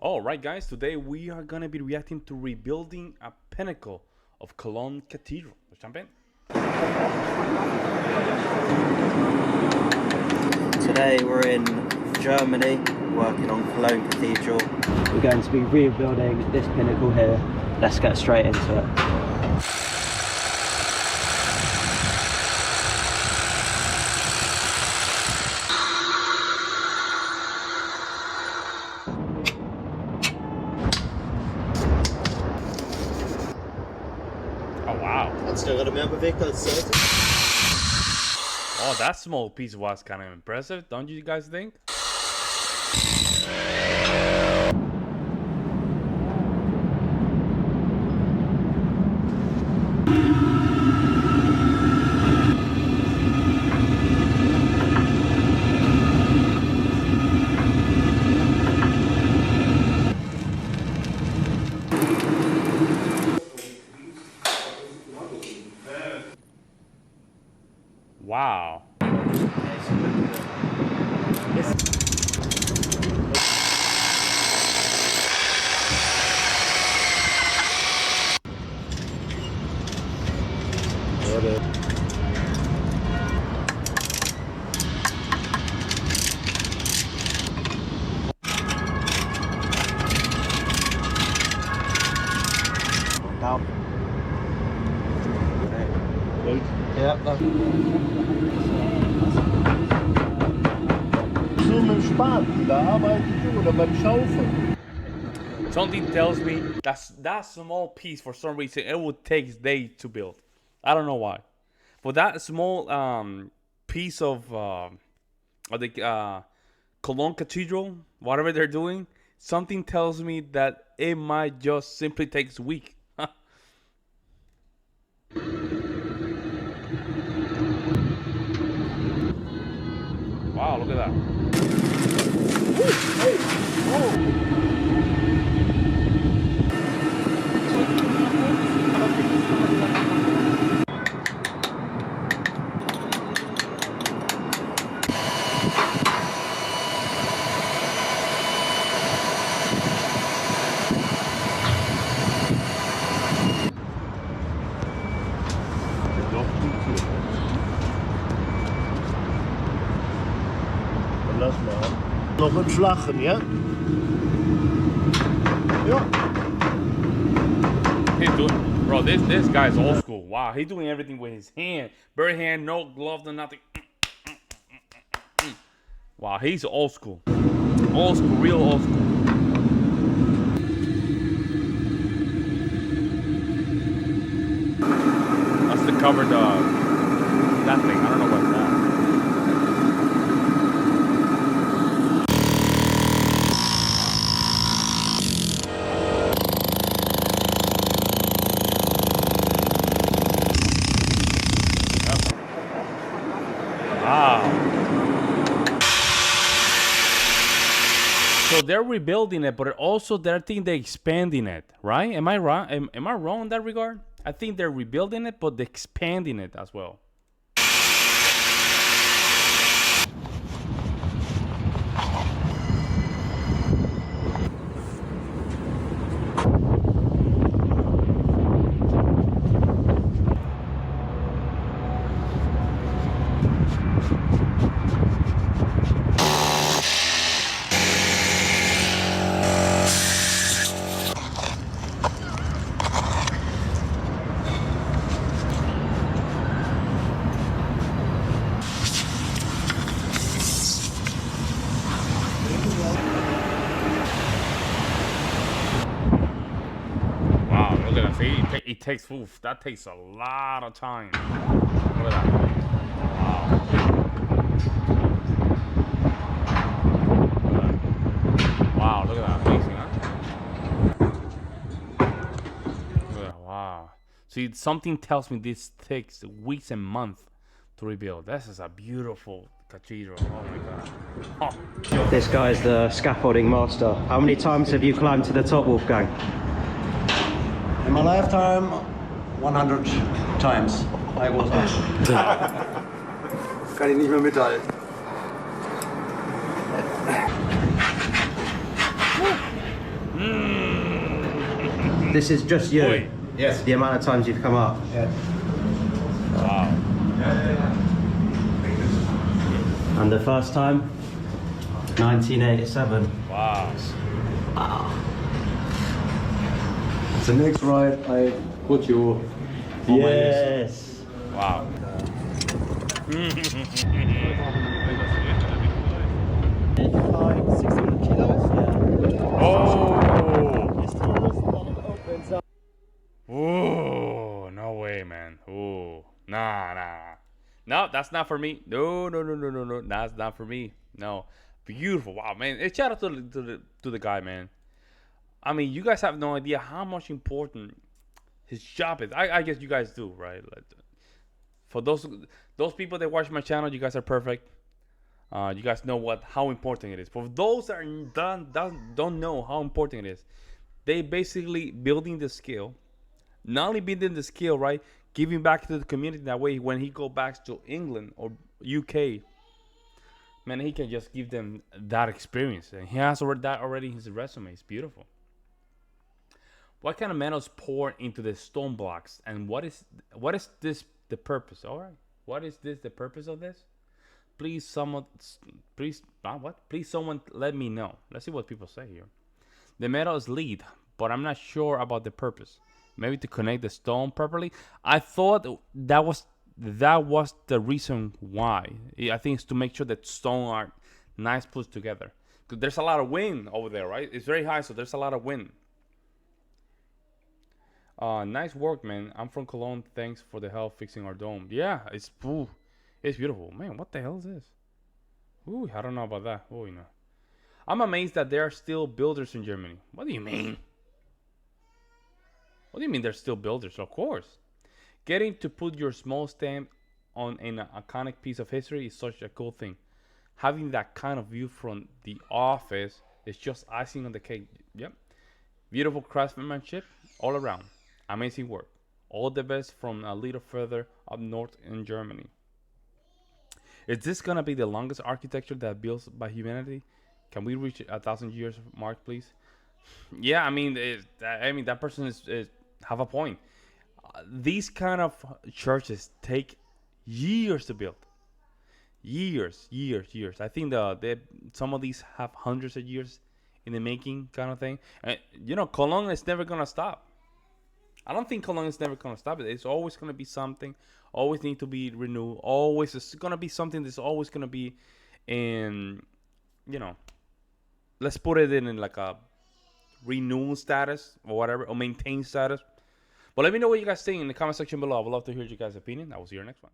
All right, guys, today we are going to be reacting to rebuilding a pinnacle of Cologne Cathedral. Let's jump in. Today we're in Germany working on Cologne Cathedral. We're going to be rebuilding this pinnacle here. Let's get straight into it. Oh, wow. Hat's der gerade mehr bewegt als sollte? Oh, that small piece was kind of impressive, don't you guys think? Wow. Down. Gut. Ja, So mit dem Spaten, da arbeitet du oder beim Schaufeln? Something tells me that small piece, for some reason, it would take days to build. I don't know why. For that small piece of the Cologne Cathedral, whatever they're doing, something tells me that it might just simply take a week. Wow, look at that. Hey, oh. Lass mal. Noch im Flachen, ja? Ja. He's doing, bro. This guy's old school. Wow, he's doing everything with his hand, bare hand, no gloves, no nothing. Wow, he's old school, real old school. That's the covered that thing. I don't know what's that. Wow. So they're rebuilding it, but also they're expanding it, right? Am I wrong? Am I wrong in that regard? I think they're rebuilding it, but they're expanding it as well. It takes, oof, that takes a lot of time. Look at that. Wow. Wow, look at that. Amazing, huh? Look at that. Wow. See, something tells me this takes weeks and months to rebuild. This is a beautiful cathedral. Oh my God. Oh. this guy's the scaffolding master. How many times have you climbed to the top, Wolfgang? In my lifetime, 100 times. I was Kann ich nicht mehr mithalten. This is just you. Oi. Yes. The amount of times you've come up. Yeah. Wow. And the first time, 1987. Wow. The next ride, I put you on my list. Yes. Wow. Like 600 kilos. Yeah. Oh. This tallest one opens up. Ooh, no way, man. Ooh, nah. No, that's not for me. No. That's not for me. No, beautiful. Wow, man. Shout out to the guy, man. I mean, you guys have no idea how much important his job is. I guess you guys do, right? Like, for those people that watch my channel, you guys are perfect. You guys know how important it is. For those that don't know how important it is, they basically building the skill. Not only building the skill, right? Giving back to the community that way. When he go back to England or UK, man, he can just give them that experience, and he has that already in his resume. It's beautiful. What kind of metals pour into the stone blocks, and what is this the purpose? All right, what is this the purpose of this? Please someone let me know. Let's see what people say here. The metal is lead, but I'm not sure about the purpose. Maybe to connect the stone properly. I thought that was the reason why. I think it's to make sure that stone are nice put together. Because there's a lot of wind over there, right? It's very high, so there's a lot of wind. Nice work, man. I'm from Cologne. Thanks for the help fixing our dome. Yeah, it's beautiful. Man, what the hell is this? Ooh, I don't know about that. Oh, no. I'm amazed that there are still builders in Germany. What do you mean? What do you mean there's still builders? Of course. Getting to put your small stamp on an iconic piece of history is such a cool thing. Having that kind of view from the office is just icing on the cake. Yep. Beautiful craftsmanship all around. Amazing work. All the best from a little further up north in Germany. Is this gonna be the longest architecture that built by humanity? Can we reach 1,000 years mark, please? Yeah, I mean, that person is have a point. These kind of churches take years to build. Years. I think some of these have hundreds of years in the making, kind of thing. And Cologne is never gonna stop. I don't think Cologne is never gonna stop. It's always gonna be something. Always need to be renewed. Always it's gonna be something that's always gonna be in, let's put it in like a renewal status or whatever, or maintain status. But let me know what you guys think in the comment section below. I would love to hear your guys' opinion. I will see you next one.